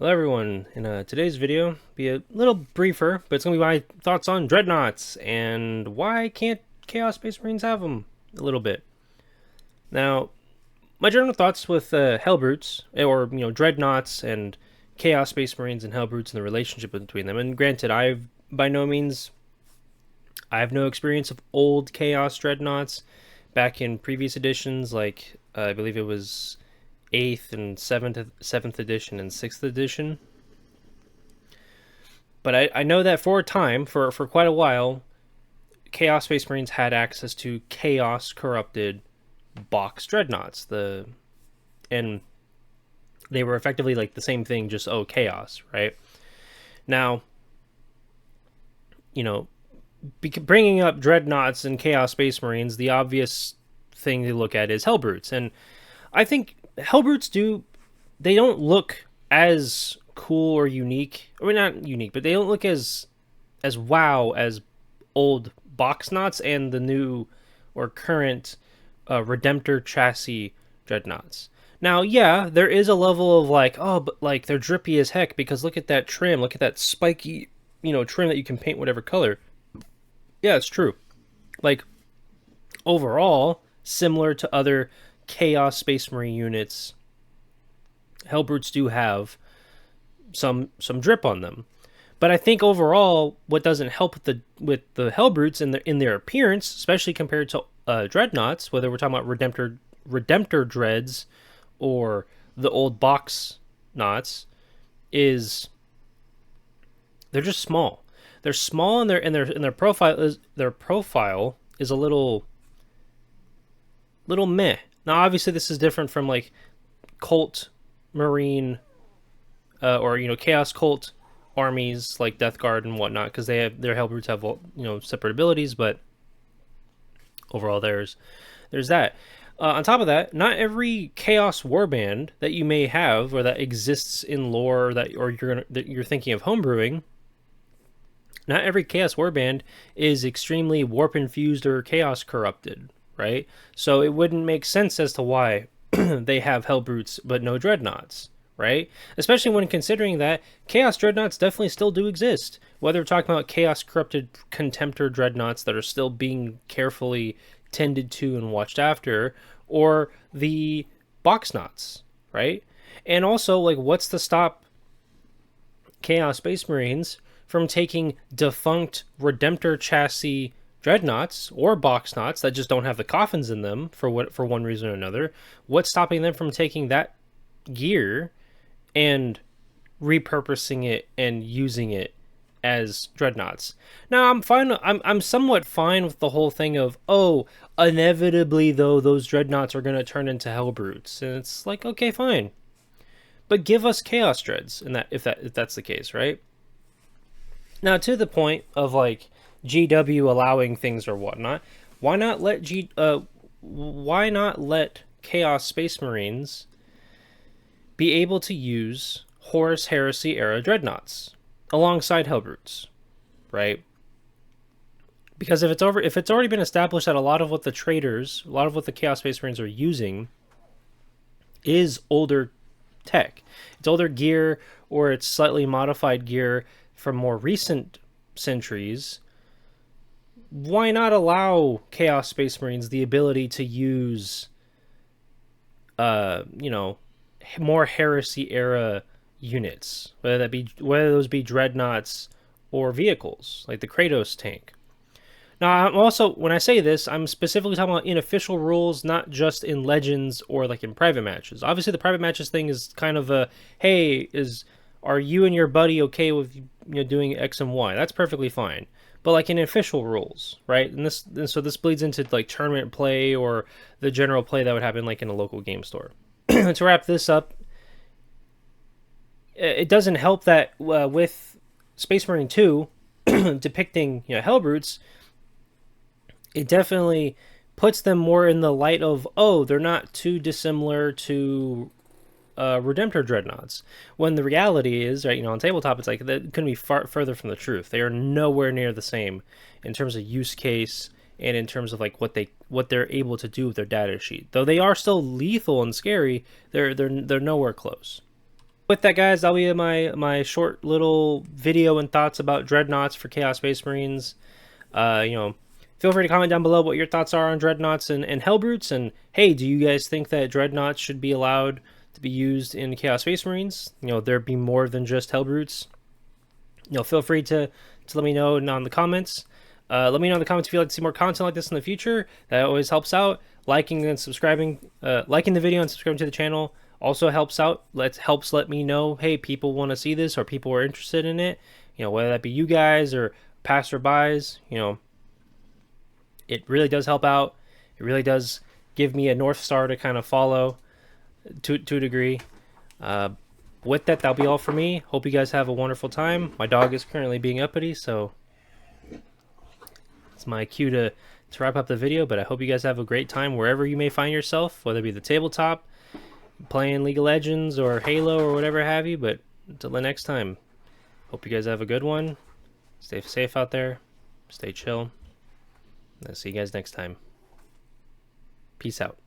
Hello everyone, in today's video, be a little briefer, but it's going to be my thoughts on Dreadnoughts, and why can't Chaos Space Marines have them, a little bit. Now, my general thoughts with Hellbrutes, or, Dreadnoughts and Chaos Space Marines and Hellbrutes and the relationship between them, and granted, I have no experience of old Chaos Dreadnoughts back in previous editions, like, I believe it was 8th and 7th edition and 6th edition. But I know that for a time, for quite a while, Chaos Space Marines had access to Chaos corrupted box dreadnoughts. And they were effectively like the same thing, just Chaos, right? Now, bringing up dreadnoughts and Chaos Space Marines, the obvious thing to look at is Hellbrutes, and I think Hellbrutes they don't look as cool or unique, or not unique, but they don't look as wow as old box knots and the new or current Redemptor chassis dreadnoughts. Now, yeah, there is a level of like, oh, but like they're drippy as heck because look at that trim, look at that spiky, trim that you can paint whatever color. Yeah, it's true. Like, overall, similar to other Chaos Space Marine units, Hellbrutes do have some drip on them. But I think overall, what doesn't help with the Hellbrutes in their appearance, especially compared to Dreadnoughts, whether we're talking about Redemptor Dreads or the old box knots, is they're just small. They're small, and their profile is a little meh. Now, obviously, this is different from like Cult Marine or Chaos Cult armies like Death Guard and whatnot, because their Hellbrutes have separate abilities. But overall, there's that. On top of that, not every Chaos Warband that you may have or that exists in lore that you're thinking of homebrewing, not every Chaos Warband is extremely warp infused or chaos corrupted. Right? So it wouldn't make sense as to why they have Hellbrutes but no Dreadnoughts, right? Especially when considering that Chaos Dreadnoughts definitely still do exist. Whether we're talking about Chaos Corrupted Contemptor Dreadnoughts that are still being carefully tended to and watched after, or the Box Knots, right? And also, like, what's to stop Chaos Space Marines from taking defunct Redemptor chassis dreadnoughts or box knots that just don't have the coffins in them for one reason or another? What's stopping them from taking that gear and repurposing it and using it as dreadnoughts? Now, I'm somewhat fine with the whole thing of, inevitably though those dreadnoughts are going to turn into Hellbrutes, and it's like, okay, fine, but give us Chaos Dreads if that's the case, right? Now, to the point of like GW allowing things or whatnot, why not let Chaos Space Marines be able to use Horus Heresy era dreadnoughts alongside Hellbrutes, right? Because if it's already been established that a lot of what the Chaos Space Marines are using is older tech, it's older gear, or it's slightly modified gear from more recent centuries, why not allow Chaos Space Marines the ability to use, more Heresy era units, whether those be dreadnoughts or vehicles like the Kratos tank? Now, when I say this, I'm specifically talking about in official rules, not just in Legends or like in private matches. Obviously, the private matches thing is kind of a, hey, are you and your buddy okay with doing X and Y? That's perfectly fine. But like in official rules, right? And so this bleeds into like tournament play or the general play that would happen like in a local game store. To wrap this up, it doesn't help that with Space Marine 2 depicting Hellbrutes, it definitely puts them more in the light of, they're not too dissimilar to Redemptor Dreadnoughts, when the reality is, right, on tabletop, it's like that couldn't be far further from the truth. They are nowhere near the same in terms of use case and in terms of like what they're able to do with their data sheet. Though they are still lethal and scary, they're nowhere close. with that, guys, that'll be my short little video and thoughts about Dreadnaughts for Chaos Space Marines. You know, feel free to comment down below what your thoughts are on Dreadnaughts and Hellbrutes. And hey, do you guys think that Dreadnaughts should be allowed to be used in Chaos Space Marines? You know, there be more than just Hellbrutes. You know, feel free to let me know in the comments. Let me know in the comments if you'd like to see more content like this in the future. That always helps out. Liking and subscribing, liking the video and subscribing to the channel also helps out. Helps let me know, hey, people want to see this or people are interested in it. You know, whether that be you guys or passerbys. You know, it really does help out. It really does give me a North Star to kind of follow to a degree. With that, that'll be all for me. Hope you guys have a wonderful time. My dog is currently being uppity, so it's my cue to wrap up the video, but I hope you guys have a great time wherever you may find yourself, whether it be the tabletop, playing League of Legends or Halo or whatever have you. But until the next time, hope you guys have a good one. Stay safe out there. Stay chill. I'll see you guys next time. Peace out.